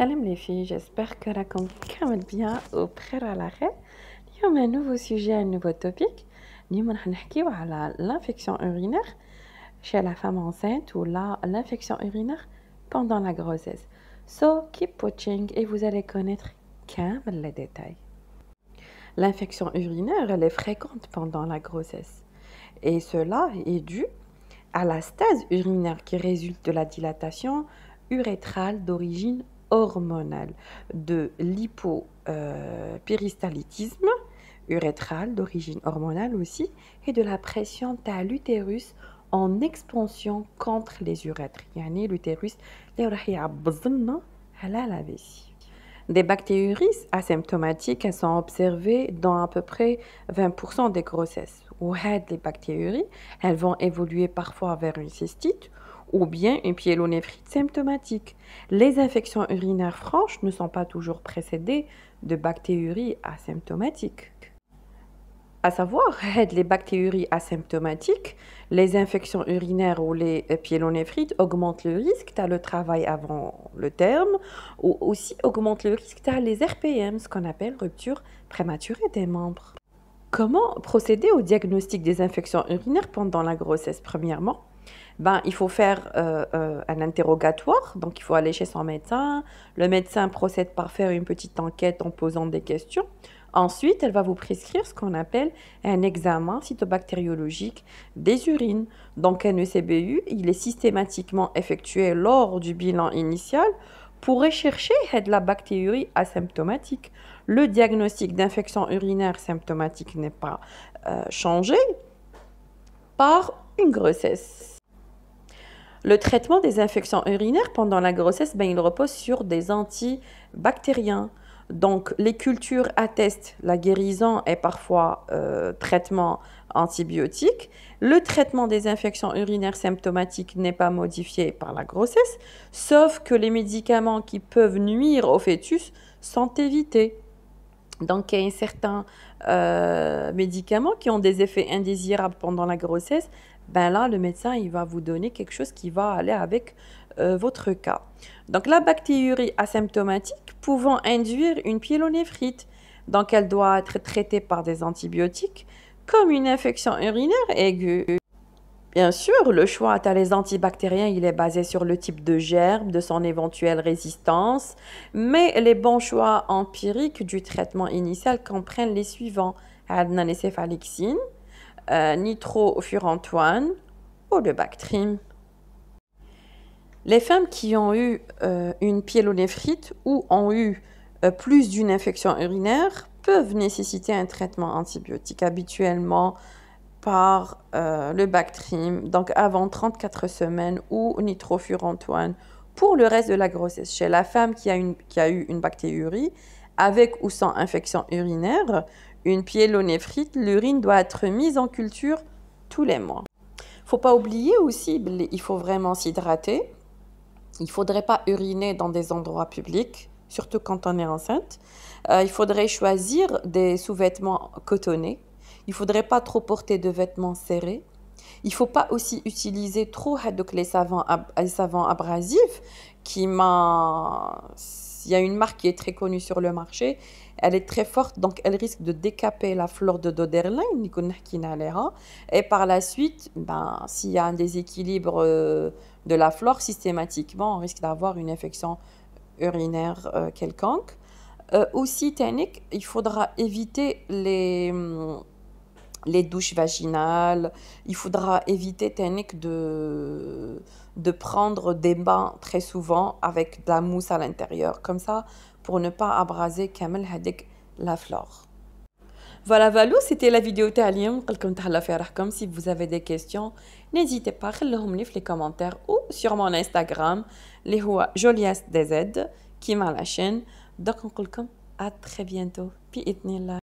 Salam les filles, j'espère que راكم كامل bien ou prêt à l'arrêt. اليوم un nouveau sujet, un nouveau topic. اليوم راح نحكيو على l'infection urinaire chez la femme enceinte ou l'infection urinaire pendant la grossesse. So keep watching et vous allez connaître كامل les détails. L'infection urinaire, elle est fréquente pendant la grossesse. Et cela est dû à la stase urinaire qui résulte de la dilatation urétrale d'origine hormonale, de l'hypopéristaltisme urétral d'origine hormonale aussi, et de la pression de l'utérus en expansion contre les urètres. Yani l'utérus اللي راح يعبز لنا على la vessie. Des bactéries asymptomatiques elles sont observées dans à peu près 20% des grossesses. Ou les bactéries, elles vont évoluer parfois vers une cystite ou bien une pyélonéphrite symptomatique. Les infections urinaires franches ne sont pas toujours précédées de bactéries asymptomatiques. À savoir, les bactéries asymptomatiques, les infections urinaires ou les pyélonéphrites augmentent le risque, tu as le travail avant le terme, ou aussi augmentent le risque, tu as les RPM, ce qu'on appelle rupture prématurée des membres. Comment procéder au diagnostic des infections urinaires pendant la grossesse? Premièrement, il faut faire un interrogatoire, donc il faut aller chez son médecin. Le médecin procède par faire une petite enquête en posant des questions. Ensuite, elle va vous prescrire ce qu'on appelle un examen cytobactériologique des urines. Donc un ECBU, il est systématiquement effectué lors du bilan initial pour rechercher de la bactérie asymptomatique. Le diagnostic d'infection urinaire symptomatique n'est pas changé par une grossesse. Le traitement des infections urinaires pendant la grossesse, il repose sur des antibactériens. Donc, les cultures attestent la guérison et parfois traitement antibiotique. Le traitement des infections urinaires symptomatiques n'est pas modifié par la grossesse, sauf que les médicaments qui peuvent nuire au fœtus sont évités. Donc, il y a certains médicaments qui ont des effets indésirables pendant la grossesse. Là, le médecin il va vous donner quelque chose qui va aller avec votre cas. Donc, la bactérie asymptomatique pouvant induire une pyélonéphrite. Donc, elle doit être traitée par des antibiotiques comme une infection urinaire aiguë. Bien sûr, le choix à les antibactériens, il est basé sur le type de germe, de son éventuelle résistance, mais les bons choix empiriques du traitement initial comprennent les suivants. عندنا les céphalexines, nitrofurantoine ou le Bactrim. Les femmes qui ont eu une pyélonéphrite ou ont eu plus d'une infection urinaire peuvent nécessiter un traitement antibiotique habituellement par le Bactrim, donc avant 34 semaines, ou nitrofurantoine pour le reste de la grossesse. Chez la femme qui a eu une bactérie, avec ou sans infection urinaire, une pyélonéphrite, l'urine doit être mise en culture tous les mois. Il ne faut pas oublier aussi, il faut vraiment s'hydrater. Il ne faudrait pas uriner dans des endroits publics, surtout quand on est enceinte. Il faudrait choisir des sous-vêtements cotonnés. Il ne faudrait pas trop porter de vêtements serrés. Il ne faut pas aussi utiliser trop les savons abrasifs. Il y a une marque qui est très connue sur le marché. Elle est très forte, donc elle risque de décaper la flore de Doderlein. Et par la suite, s'il y a un déséquilibre de la flore, systématiquement, on risque d'avoir une infection urinaire quelconque. Aussi, technique, il faudra éviter les douches vaginales, il faudra éviter de prendre des bains très souvent avec de la mousse à l'intérieur, comme ça, pour ne pas abraser kamel hadik la flore. Voilà, c'était la vidéo تاعي. Si vous avez des questions, n'hésitez pas, خليهم لي في les commentaires ou sur mon Instagram, اللي هو JoliasDZ, qui m'a la chaîne. Donc, on à très bientôt. بإذن الله.